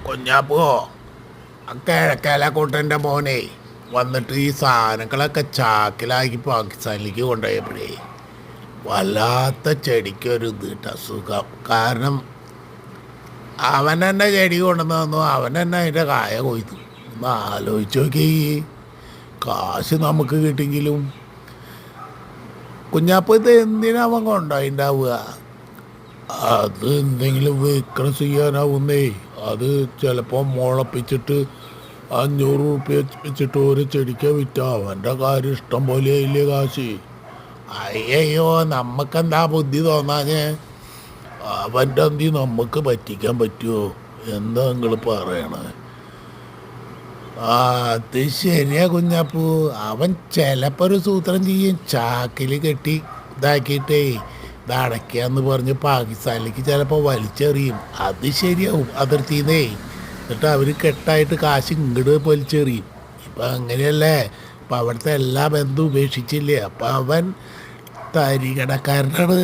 കുഞ്ഞാപ്പോ കിഴക്കേലക്കൂട്ടൻ്റെ മോനെ വന്നിട്ട് ഈ സാധനങ്ങളൊക്കെ ചാക്കിലാക്കി പാകിസ്ഥാനിലേക്ക് കൊണ്ടുപോയപ്പോഴേ വല്ലാത്ത ചെടിക്കൊരു ഇതിട്ട സുഖം. കാരണം അവൻ തന്നെ ചെടി കൊണ്ടുവന്ന് തന്നു, അവൻ തന്നെ അതിൻ്റെ കായ കൊയ്തു. ഒന്ന് ആലോചിച്ച് നോക്കി, കാശ് നമുക്ക് കിട്ടിയെങ്കിലും കുഞ്ഞാപ്പ ഇത് എന്തിനാ അവൻ കൊണ്ടുപോയിണ്ടാവുക? അത് എന്തെങ്കിലും വിക്രം ചെയ്യാനാവുന്നേ. അത് ചിലപ്പോൾ മുളപ്പിച്ചിട്ട് 500 റുപ്യ വെച്ചിട്ട് ഒരു ചെടിക്ക് വിറ്റ അവൻ്റെ കാര്യം ഇഷ്ടം പോലെ ഇല്ലേ കാശ്. അയ്യോ, നമുക്കെന്താ ബുദ്ധി തോന്നാഞ്ഞ്? അവൻ്റെ എന്തി നമുക്ക് പറ്റിക്കാൻ പറ്റുമോ? എന്താ നിങ്ങൾ പറയണേ? അത് ശരിയാ കുഞ്ഞാപ്പൂ. അവൻ ചിലപ്പോൾ ഒരു സൂത്രം ചെയ്യും, ചാക്കിൽ കെട്ടി ഇതാക്കിയിട്ടേ ഇത് അടയ്ക്കാന്ന് പറഞ്ഞ് പാകിസ്ഥാനിലേക്ക് ചിലപ്പോൾ വലിച്ചെറിയും. അത് ശരിയാവും അതിർത്തിന്നേ. എന്നിട്ട് അവർ കെട്ടായിട്ട് കാശ് ഇങ്ങോട്ട് വലിച്ചെറിയും. ഇപ്പം അങ്ങനെയല്ലേ? അപ്പം അവിടുത്തെ എല്ലാ ബന്ധവും ഉപേക്ഷിച്ചില്ലേ? അപ്പം അവൻ തരികടക്കാരനാണ്.